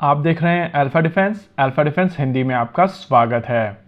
आप देख रहे हैं अल्फा डिफेंस हिंदी में आपका स्वागत है।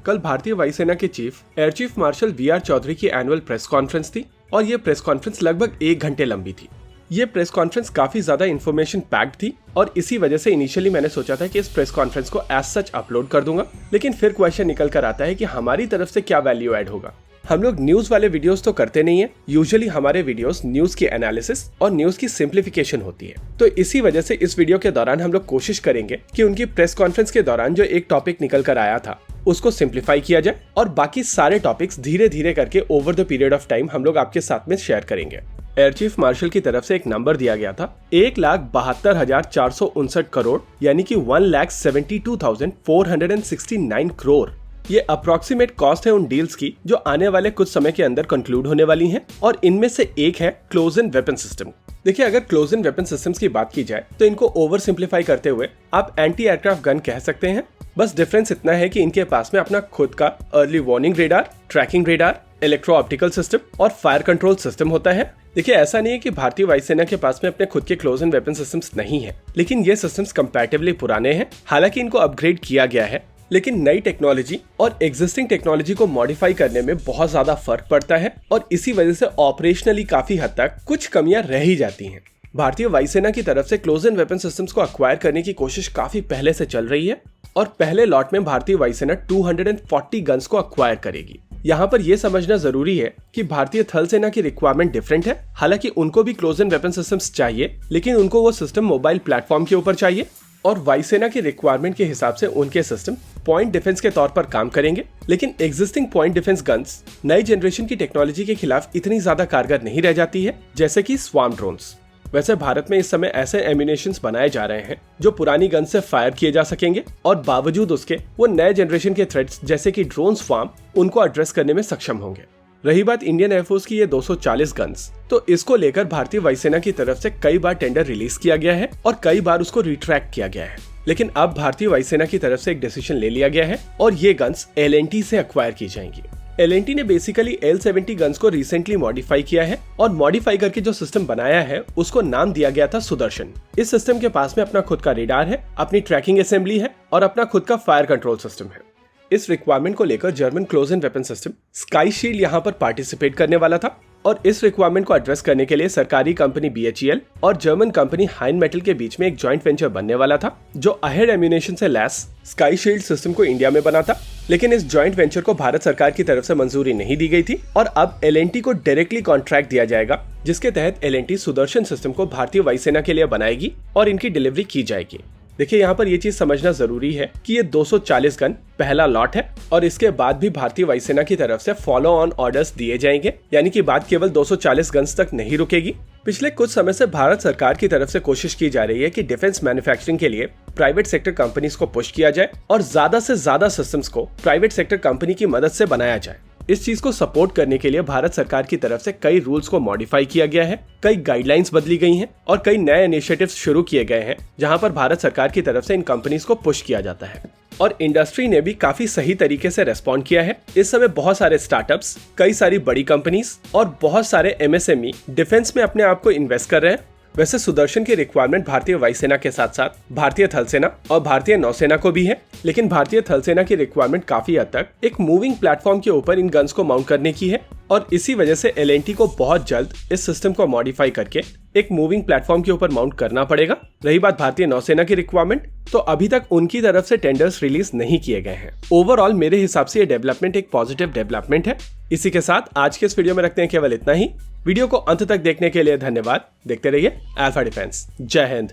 कल भारतीय वायुसेना के chief air chief marshal V R Chaudhari की एनुअल प्रेस कॉन्फ्रेंस थी और ये प्रेस कॉन्फ्रेंस लगभग 1 घंटे लंबी थी। ये प्रेस कॉन्फ्रेंस काफी ज्यादा इन्फॉर्मेशन पैक्ड थी और इसी वजह से इनिशियली मैंने सोचा था कि इस प्रेस कॉन्फ्रेंस को एज सच अपलोड कर दूंगा, लेकिन फिर क्वेश्चन निकल कर आता है कि हमारी तरफ से क्या वैल्यू ऐड होगा। हम लोग न्यूज वाले वीडियोस तो करते नहीं है, यूजुअली हमारे वीडियोस न्यूज की एनालिसिस और न्यूज की सिंप्लीफिकेशन होती है। तो इसी वजह से इस वीडियो के दौरान हम लोग कोशिश करेंगे कि उनकी प्रेस कॉन्फ्रेंस के दौरान जो एक टॉपिक निकल कर आया था उसको सिंप्लीफाई किया जाए और बाकी सारे टॉपिक्स धीरे धीरे करके over the period of time हम लोग आपके साथ में शेयर करेंगे। एयर चीफ मार्शल की तरफ से एक नंबर दिया गया था 1,72,459 करोड़, यानी कि 1,72,469 करोड़। ये अप्रोक्सीमेट कॉस्ट है उन डील्स की जो आने वाले कुछ समय के अंदर कंक्लूड होने वाली हैं और इनमें से एक है क्लोज इन वेपन सिस्टम। देखिए, अगर क्लोज इन वेपन सिस्टम्स की बात की जाए तो इनको ओवर सिंप्लीफाई करते हुए आप एंटी एयरक्राफ्ट गन कह सकते हैं। बस डिफरेंस इतना है कि इनके पास में अपना खुद का early warning radar, tracking radar, electro optical system और फायर कंट्रोल सिस्टम होता है। देखिए, ऐसा नहीं है कि भारतीय वायुसेना के पास में अपने खुद के क्लोज इन वेपन सिस्टम्स नहीं है, लेकिन ये सिस्टम्स कंपैरेटिवली पुराने हैं। हालांकि इनको अपग्रेड किया गया है, लेकिन नई टेक्नोलॉजी और एग्जिस्टिंग टेक्नोलॉजी को मॉडिफाई करने में बहुत ज्यादा फर्क पड़ता है और इसी वजह से ऑपरेशनली काफी हद तक कुछ कमियां रह ही जाती हैं। भारतीय वायुसेना की तरफ से क्लोज इन वेपन सिस्टम्स को अक्वायर करने की कोशिश काफी पहले से चल रही है और पहले लॉट में भारतीय वायुसेना 240 गन्स को अक्वायर करेगी। यहाँ पर यह समझना जरूरी है कि भारतीय थल सेना की रिक्वायरमेंट डिफरेंट है। हालांकि उनको भी क्लोज इन वेपन सिस्टम्स चाहिए, लेकिन उनको वो सिस्टम मोबाइल प्लेटफॉर्म के ऊपर चाहिए और वायुसेना की रिक्वायरमेंट के हिसाब से उनके सिस्टम पॉइंट डिफेंस के तौर पर काम करेंगे। लेकिन एग्जिस्टिंग पॉइंट डिफेंस गन्स नई जनरेशन की टेक्नोलॉजी के खिलाफ इतनी ज्यादा कारगर नहीं रह जाती है जैसे कि स्वार्म ड्रोन्स। वैसे भारत में इस समय ऐसे एम्यूनेशंस बनाए जा रहे हैं जो पुरानी गन से फायर किए जा सकेंगे और बावजूद उसके वो नए जनरेशन के थ्रेट्स जैसे कि ड्रोन स्वार्म उनको एड्रेस करने में सक्षम होंगे। रही बात इंडियन एयरफोर्स की ये 240 गन्स, तो इसको लेकर भारतीय वायुसेना की तरफ से कई बार टेंडर रिलीज किया गया है और कई बार उसको रिट्रैक्ट किया गया है। लेकिन अब भारतीय वायुसेना की तरफ से एक डिसीजन ले लिया गया है और ये गन्स L&T से एक्वायर की जाएंगी। L&T ने बेसिकली L-70 गन्स को रिसेंटली मॉडिफाई किया है और मॉडिफाई करके जो सिस्टम बनाया है उसको नाम दिया गया था सुदर्शन। इस सिस्टम के पास में अपना खुद का रेडार है, अपनी ट्रैकिंग असेंबली है और अपना खुद का फायर कंट्रोल सिस्टम है। इस रिक्वायरमेंट को लेकर German close in weapon system sky shield यहाँ पर पार्टिसिपेट करने वाला था और इस रिक्वायरमेंट को एड्रेस करने के लिए सरकारी कंपनी BHEL और जर्मन कंपनी हाइन मेटल के बीच में एक जॉइंट वेंचर बनने वाला था जो अहेड एम्यूनेशन से लैस स्काई शील्ड सिस्टम को इंडिया में बनाता। लेकिन इस जॉइंट वेंचर को भारत सरकार की तरफ से मंजूरी नहीं दी गई थी और अब L&T को डायरेक्टली कॉन्ट्रैक्ट दिया जाएगा, जिसके तहत L&T सुदर्शन सिस्टम को भारतीय वायुसेना के लिए बनाएगी और इनकी डिलीवरी की जाएगी। देखिए, यहाँ पर ये चीज समझना जरूरी है कि ये 240 गन पहला लॉट है और इसके बाद भी भारतीय वायुसेना की तरफ से फॉलो ऑन ऑर्डर्स दिए जाएंगे, यानी कि बात केवल 240 गन्स तक नहीं रुकेगी। पिछले कुछ समय से भारत सरकार की तरफ से कोशिश की जा रही है कि डिफेंस मैन्युफैक्चरिंग के लिए प्राइवेट सेक्टर कंपनीज को पुश किया जाए और ज्यादा से ज्यादा सिस्टम्स को प्राइवेट सेक्टर कंपनी की मदद से बनाया जाए। इस चीज को सपोर्ट करने के लिए भारत सरकार की तरफ से कई रूल्स को मॉडिफाई किया गया है, कई गाइडलाइंस बदली गई हैं और कई नए इनिशिएटिव्स शुरू किए गए हैं जहां पर भारत सरकार की तरफ से इन कंपनीज को पुश किया जाता है और इंडस्ट्री ने भी काफी सही तरीके से रेस्पॉन्ड किया है। इस समय बहुत सारे स्टार्टअप्स, कई सारी बड़ी कंपनीज और बहुत सारे MSME डिफेंस में अपने आप को इन्वेस्ट कर रहे हैं। वैसे सुदर्शन की रिक्वायरमेंट भारतीय वायुसेना के साथ साथ भारतीय थल सेना और भारतीय नौसेना को भी है, लेकिन भारतीय थल सेना की रिक्वायरमेंट काफी हद तक एक मूविंग प्लेटफॉर्म के ऊपर इन गन्स को माउंट करने की है और इसी वजह से L&T को बहुत जल्द इस सिस्टम को मॉडिफाई करके एक मूविंग प्लेटफॉर्म के ऊपर माउंट करना पड़ेगा। रही बात भारतीय नौसेना की रिक्वायरमेंट, तो अभी तक उनकी तरफ से टेंडर्स रिलीज नहीं किए गए हैं। ओवरऑल मेरे हिसाब से ये डेवलपमेंट एक पॉजिटिव डेवलपमेंट है। इसी के साथ आज के इस वीडियो में रखते हैं केवल इतना ही। वीडियो को अंत तक देखने के लिए धन्यवाद। देखते रहिए अल्फा डिफेंस। जय हिंद।